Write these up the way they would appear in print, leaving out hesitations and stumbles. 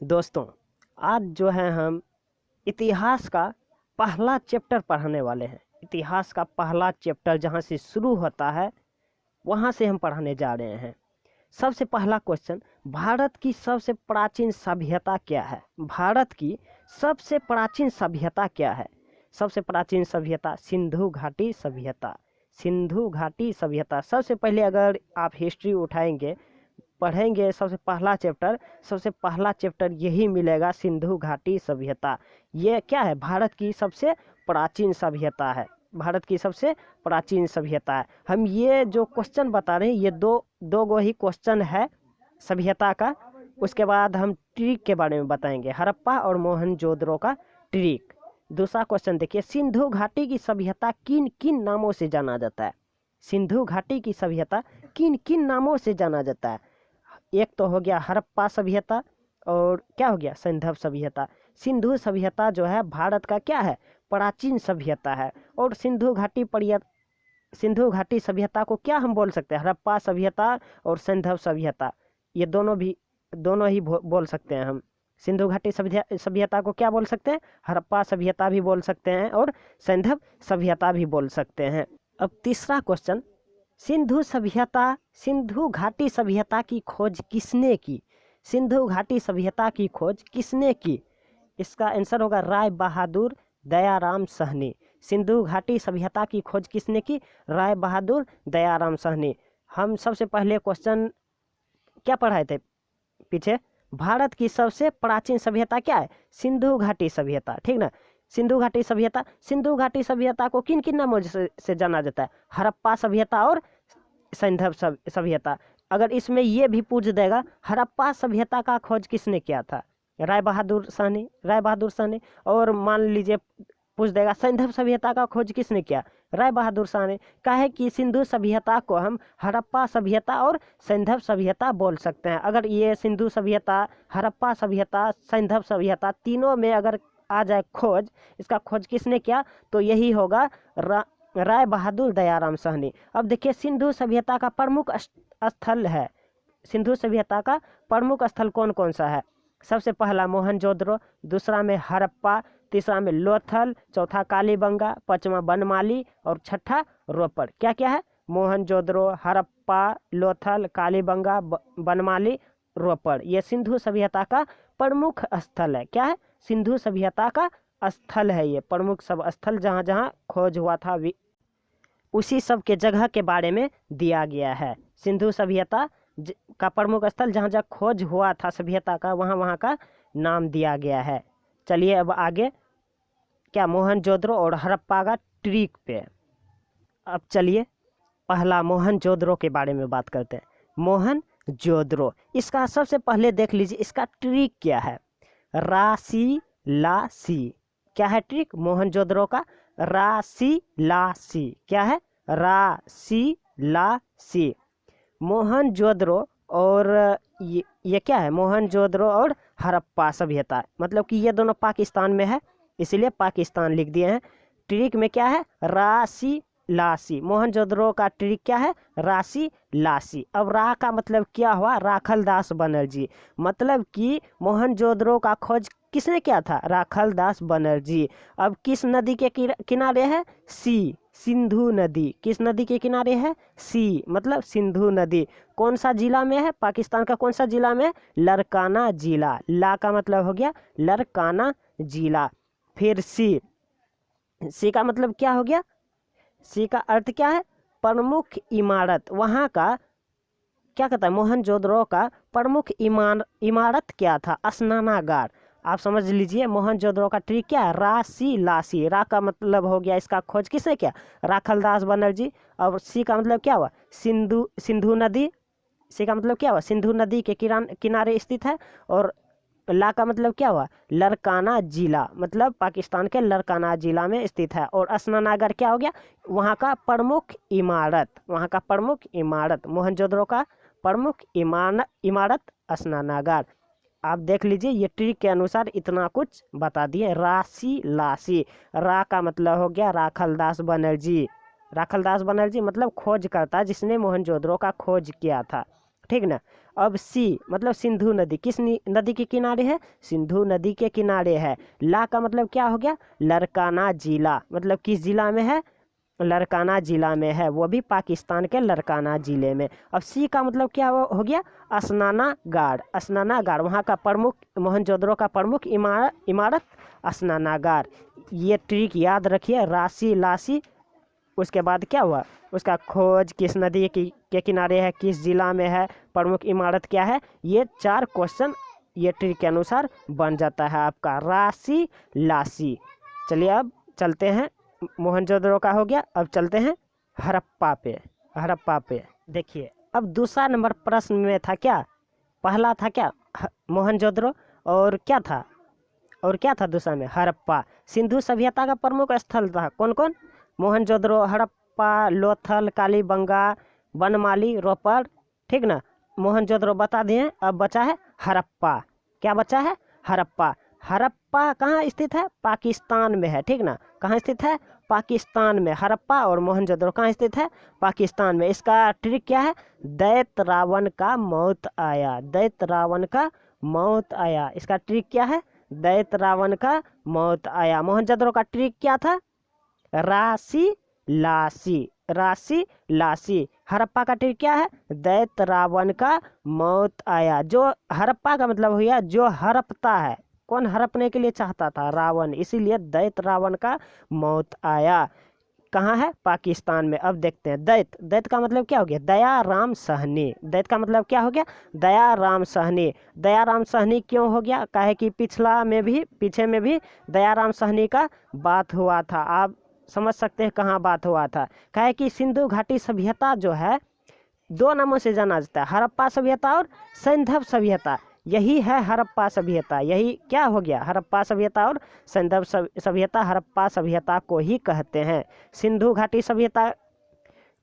दोस्तों, आज जो है हम इतिहास का पहला चैप्टर पढ़ाने वाले हैं। इतिहास का पहला चैप्टर जहाँ से शुरू होता है वहाँ से हम पढ़ाने जा रहे हैं। सबसे पहला क्वेश्चन, भारत की सबसे प्राचीन सभ्यता क्या है? भारत की सबसे प्राचीन सभ्यता क्या है? सबसे प्राचीन सभ्यता सिंधु घाटी सभ्यता। सिंधु घाटी सभ्यता सबसे पहले अगर आप हिस्ट्री उठाएंगे, पढ़ेंगे, सबसे पहला चैप्टर यही मिलेगा, सिंधु घाटी सभ्यता। ये क्या है? भारत की सबसे प्राचीन सभ्यता है। भारत की सबसे प्राचीन सभ्यता है। हम ये जो क्वेश्चन बता रहे हैं ये दो गो ही क्वेश्चन है सभ्यता का। उसके बाद हम ट्रिक के बारे में बताएंगे, हड़प्पा और मोहनजोदड़ो का ट्रिक। दूसरा क्वेश्चन देखिए, सिंधु घाटी की सभ्यता किन किन नामों से जाना जाता है? सिंधु घाटी की सभ्यता किन किन नामों से जाना जाता है? एक तो हो गया हड़प्पा सभ्यता और क्या हो गया, सैंधव सभ्यता। सिंधु सभ्यता जो है भारत का क्या है, प्राचीन सभ्यता है। और सिंधु घाटी सभ्यता को क्या हम बोल सकते हैं, हड़प्पा सभ्यता और सैंधव सभ्यता। ये दोनों ही बोल सकते हैं हम। सिंधु घाटी सभ्यता को क्या बोल सकते हैं, हड़प्पा सभ्यता भी बोल सकते हैं और सैंधव सभ्यता भी बोल सकते हैं। अब तीसरा क्वेश्चन, सिंधु घाटी सभ्यता की खोज किसने की? सिंधु घाटी सभ्यता की खोज किसने की? इसका आंसर होगा राय बहादुर दयाराम साहनी। सिंधु घाटी सभ्यता की खोज किसने की? राय बहादुर दयाराम साहनी। हम सबसे पहले क्वेश्चन क्या पढ़ाए थे पीछे, भारत की सबसे प्राचीन सभ्यता क्या है, सिंधु घाटी सभ्यता, ठीक ना। सिंधु घाटी सभ्यता को किन किन नामों से जाना जाता है, हड़प्पा सभ्यता और सैंधव सभ्यता। अगर इसमें ये भी पूछ देगा हड़प्पा सभ्यता का खोज किसने किया था, राय बहादुर साहनी। और मान लीजिए पूछ देगा सैंधव सभ्यता का खोज किसने किया, राय बहादुर साहनी। कहे कि सिंधु सभ्यता को हम हड़प्पा सभ्यता और सैंधव सभ्यता बोल सकते हैं। अगर ये सिंधु सभ्यता, हड़प्पा सभ्यता, सैंधव सभ्यता तीनों में अगर आ जाए खोज, इसका खोज किसने किया, तो यही होगा राय बहादुर दयाराम साहनी। अब देखिए सिंधु सभ्यता का प्रमुख स्थल है, सिंधु सभ्यता का प्रमुख स्थल कौन कौन सा है? सबसे पहला मोहनजोदड़ो, दूसरा में हड़प्पा, तीसरा में लोथल, चौथा कालीबंगा, पांचवा बनमाली और छठा रोपड़। क्या क्या है? मोहनजोदड़ो, हड़प्पा, लोथल, कालीबंगा, बनमाली, रोपड़। ये सिंधु सभ्यता का प्रमुख स्थल है। क्या है? सिंधु सभ्यता का स्थल है, ये प्रमुख सब स्थल जहाँ जहाँ खोज हुआ था उसी सब के जगह के बारे में दिया गया है। सिंधु सभ्यता का प्रमुख स्थल जहाँ जहाँ खोज हुआ था सभ्यता का, वहाँ वहाँ का नाम दिया गया है। चलिए अब आगे क्या, मोहनजोदड़ो और हड़प्पा का ट्रिक पे। अब चलिए पहला मोहनजोदड़ो के बारे में बात करते हैं। मोहनजोदड़ो, इसका सबसे पहले देख लीजिए इसका ट्रिक क्या है, राशि लासी। क्या है ट्रिक मोहनजोदड़ो का? राशि लासी। क्या है? राशि लासी। मोहनजोदड़ो और ये क्या है, मोहनजोदड़ो और हड़प्पा सभ्यता, मतलब कि ये दोनों पाकिस्तान में है, इसलिए पाकिस्तान लिख दिए हैं। ट्रिक में क्या है, राशि लासी। मोहनजोदड़ो का ट्रिक क्या है, राशि लासी। अब रा का मतलब क्या हुआ, राखलदास बनर्जी। मतलब कि मोहनजोदड़ो का खोज किसने किया था, राखलदास बनर्जी। अब किस नदी के किनारे है, सी, सिंधु नदी। किस नदी के किनारे है, सी, मतलब सिंधु नदी। कौन सा जिला में है, पाकिस्तान का कौन सा जिला में? लरकाना जिला। ला का मतलब हो गया लरकाना जिला। फिर सी, सी का मतलब क्या हो गया, सी का अर्थ क्या है, प्रमुख इमारत। वहाँ का क्या कहता है, मोहनजोदड़ो का प्रमुख इमारत क्या था, स्नानागार। आप समझ लीजिए मोहनजोदड़ो का ट्रिक क्या है, राशि लासी। रा का मतलब हो गया इसका खोज किसने किया, राखलदास बनर्जी। और सी का मतलब क्या हुआ, सिंधु नदी। सी का मतलब क्या हुआ, सिंधु नदी के किनारे स्थित है। और ला का मतलब क्या हुआ, लरकाना जिला, मतलब पाकिस्तान के लरकाना जिला में स्थित है। और स्नानागार क्या हो गया, वहाँ का प्रमुख इमारत। वहाँ का प्रमुख इमारत, मोहनजोदड़ो का प्रमुख इमारत स्नानागार। आप देख लीजिए ये ट्रिक के अनुसार इतना कुछ बता दिए। राशि लासी, रा का मतलब हो गया राखलदास बनर्जी। राखलदास बनर्जी मतलब खोज करता जिसने मोहनजोदड़ो का खोज किया था, ठीक ना। अब सी मतलब सिंधु नदी किस नदी के किनारे है, सिंधु नदी के किनारे है। ला का मतलब क्या हो गया, लरकाना जिला, मतलब किस जिला में है, लरकाना जिला में है, वो भी पाकिस्तान के लरकाना जिले में। अब सी का मतलब क्या हो गया, अस्नानागार, अस्नानागार वहाँ का प्रमुख, मोहनजोदड़ो का प्रमुख इमारत अस्नानागार। ये ट्रिक याद रखिए, राशि लासी, उसके बाद क्या हुआ, उसका खोज किस नदी के किनारे है, किस जिला में है, प्रमुख इमारत क्या है, ये 4 क्वेश्चन ये ट्रिक के अनुसार बन जाता है आपका राशि लासी। चलिए अब चलते हैं, मोहनजोदड़ो का हो गया, अब चलते हैं हड़प्पा पे। हड़प्पा पे देखिए, अब दूसरा नंबर प्रश्न में था क्या, पहला था क्या मोहनजोदड़ो, और क्या था, और क्या था दूसरा में हड़प्पा। सिंधु सभ्यता का प्रमुख स्थल था कौन कौन, मोहनजोदड़ो, हड़प्पा, लोथल, कालीबंगा, बनमाली, रोपड़, ठीक ना। मोहनजोदड़ो बता दिए, अब बचा है हड़प्पा। क्या बचा है, हड़प्पा। हड़प्पा कहाँ स्थित है, पाकिस्तान में है, ठीक ना। कहाँ स्थित है, पाकिस्तान में। हड़प्पा और मोहनजोदड़ो कहाँ स्थित है, पाकिस्तान में। इसका ट्रिक क्या है, दैत्य रावण का मौत आया, दैत्य रावण का मौत आया, इसका ट्रिक क्या है, दैत्य रावण का मौत आया। मोहनजोदड़ो का ट्रिक क्या था, राशि लासी, राशि लासी। हड़प्पा का ट्रिक क्या है, दैत्य रावण का मौत आया। जो हड़प्पा का मतलब हुआ जो हड़पता है, कौन हड़पने के लिए चाहता था, रावण, इसीलिए दैत्य रावण का मौत आया। कहाँ है, पाकिस्तान में। अब देखते हैं दैत्य, दैत्य का मतलब क्या हो गया, दयाराम साहनी। दैत्य का मतलब क्या हो गया, दयाराम साहनी। दयाराम साहनी क्यों हो गया, काहे कि पीछे में भी दयाराम साहनी का बात हुआ था। आप समझ सकते हैं कहाँ बात हुआ था, काहे कि सिंधु घाटी सभ्यता जो है 2 नामों से जाना जाता है, हड़प्पा सभ्यता और सैंधव सभ्यता। यही है हड़प्पा सभ्यता, यही क्या हो गया, हड़प्पा सभ्यता और सैंधव सभ्यता, हड़प्पा सभ्यता को ही कहते हैं। सिंधु घाटी सभ्यता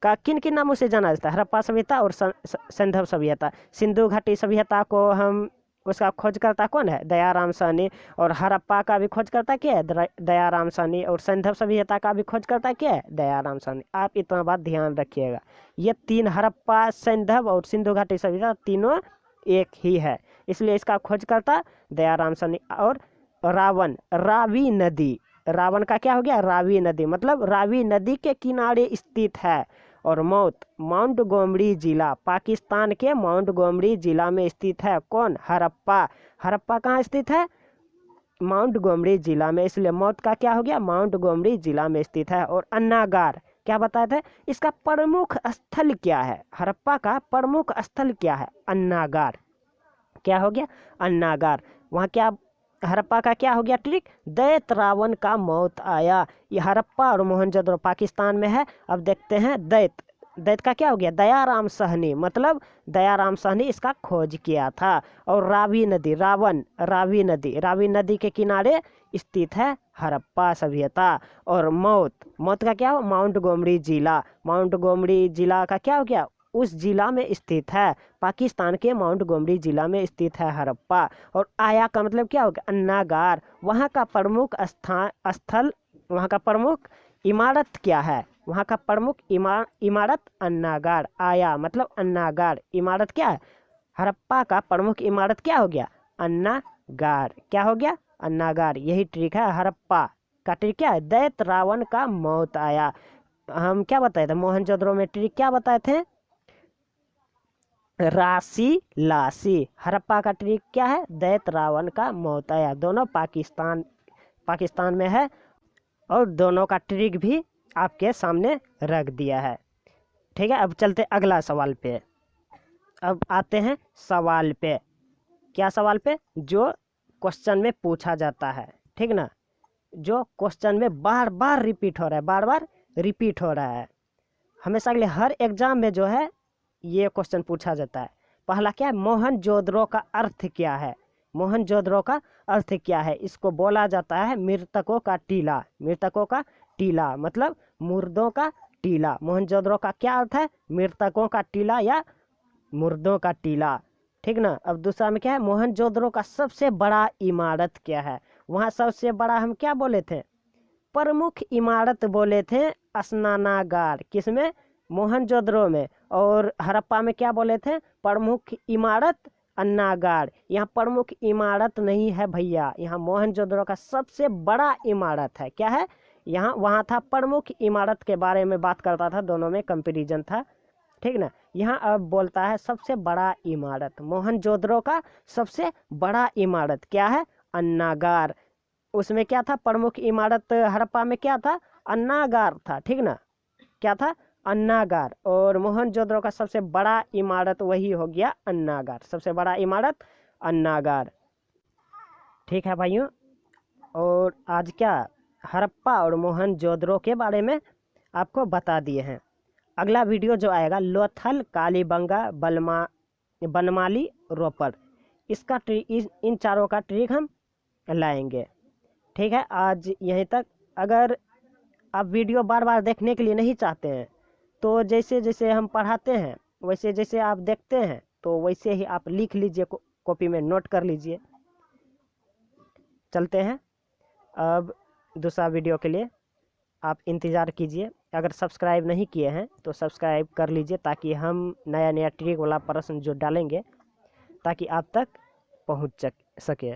का किन किन नामों से जाना जाता है, हड़प्पा सभ्यता और सैंधव सभ्यता। सिंधु घाटी सभ्यता को हम, उसका खोजकर्ता कौन है, दयाराम साहनी। और हड़प्पा का भी खोजकर्ता क्या है, दयाराम साहनी। और सैंधव सभ्यता का भी खोजकर्ता क्या है, दयाराम साहनी। आप इतना बात ध्यान रखिएगा, ये 3 हड़प्पा, सैंधव और सिंधु घाटी सभ्यता तीनों एक ही है, इसलिए इसका खोजकर्ता दयाराम साहनी। और रावण, रावी नदी, रावण का क्या हो गया, रावी नदी, मतलब रावी नदी के किनारे स्थित है। और मौत, माउंट गोमरी जिला, पाकिस्तान के माउंट गोमरी जिला में स्थित है कौन, हड़प्पा। हड़प्पा कहाँ स्थित है, माउंट गोमरी जिला में, इसलिए मौत का क्या हो गया, माउंट गोमरी जिला में स्थित है। और अन्नागार क्या बताए थे, इसका प्रमुख स्थल क्या है, हड़प्पा का प्रमुख स्थल क्या है, अन्नागार। क्या हो गया, अन्नागार। वहाँ क्या, हड़प्पा का क्या हो गया ट्रिक, दैत्य रावण का मौत आया। ये हड़प्पा और मोहनजोदड़ो पाकिस्तान में है। अब देखते हैं दैत्य, दैत्य का क्या हो गया, दयाराम साहनी, मतलब दयाराम साहनी इसका खोज किया था। और रावी नदी, रावण, रावी नदी, रावी नदी के किनारे स्थित है हड़प्पा सभ्यता। और मौत, मौत का क्या हो, माउंट गोमरी जिला, माउंट गोमरी जिला का क्या हो गया, उस जिला में स्थित है, पाकिस्तान के माउंट गोमरी जिला में स्थित है हड़प्पा। और आया का मतलब क्या हो गया, अन्नागार। वहाँ का प्रमुख स्थल, वहाँ का प्रमुख इमारत क्या है, वहाँ का प्रमुख इमारत अन्नागार। आया मतलब अन्नागार, इमारत क्या है, हड़प्पा का प्रमुख इमारत क्या हो गया, अन्नागार। क्या हो गया, अन्नागार। यही ट्रिक है, हड़प्पा का ट्रिक क्या है, दैत्य रावण का मौत आया। हम क्या बताए थे, मोहनजोदड़ो में ट्रिक क्या बताए थे, राशि लासी। हड़प्पा का ट्रिक क्या है, दैत्य रावण का मौत आया। दोनों पाकिस्तान में है, और दोनों का ट्रिक भी आपके सामने रख दिया है, ठीक है। अब चलते अगला सवाल पे। अब आते हैं सवाल पे, क्या सवाल पे, जो क्वेश्चन में पूछा जाता है, ठीक ना, जो क्वेश्चन में बार बार रिपीट हो रहा है, बार बार रिपीट हो रहा है, हमेशा के लिए हर एग्जाम में जो है ये क्वेश्चन पूछा जाता है। पहला क्या है, मोहनजोदड़ो का अर्थ क्या है, मोहनजोदड़ो का अर्थ क्या है। इसको बोला जाता है मृतकों का टीला, मृतकों का टीला मतलब मुर्दों का टीला। मोहनजोदड़ो का क्या अर्थ है, मृतकों का टीला या मुर्दों का टीला, ठीक ना। अब दूसरा में क्या है, मोहनजोदड़ो का सबसे बड़ा इमारत क्या है। वहाँ सबसे बड़ा हम क्या बोले थे, प्रमुख इमारत बोले थे स्नानागार, किसमें, मोहनजोदड़ो में। और हड़प्पा में क्या बोले थे, प्रमुख इमारत अन्नागार। यहाँ प्रमुख इमारत नहीं है भैया, यहाँ मोहनजोदड़ो का सबसे बड़ा इमारत है। क्या है यहाँ? वहाँ था प्रमुख इमारत के बारे में बात करता था, दोनों में कंपेरिजन था, ठीक ना। यहाँ अब बोलता है सबसे बड़ा इमारत, मोहनजोदड़ो का सबसे बड़ा इमारत क्या है? अन्नागार। उसमें क्या था? प्रमुख इमारत हड़प्पा में क्या था? अन्नागार था, ठीक ना। क्या था? अन्नागार। और मोहनजोदड़ो का सबसे बड़ा इमारत वही हो गया अन्नागार, सबसे बड़ा इमारत अन्नागार, ठीक है भाइयों। और आज क्या हड़प्पा और मोहनजोदड़ो के बारे में आपको बता दिए हैं। अगला वीडियो जो आएगा लोथल, कालीबंगा, बनमाली, रोपड़, इसका इन चारों का ट्रिक हम लाएंगे, ठीक है। आज यहीं तक। अगर आप वीडियो बार बार देखने के लिए नहीं चाहते हैं तो जैसे जैसे हम पढ़ाते हैं वैसे जैसे आप देखते हैं तो वैसे ही आप लिख लीजिए, कॉपी में नोट कर लीजिए। चलते हैं अब दूसरा वीडियो के लिए, आप इंतज़ार कीजिए। अगर सब्सक्राइब नहीं किए हैं तो सब्सक्राइब कर लीजिए, ताकि हम नया नया ट्रिक वाला प्रश्न जो डालेंगे ताकि आप तक पहुंच सके।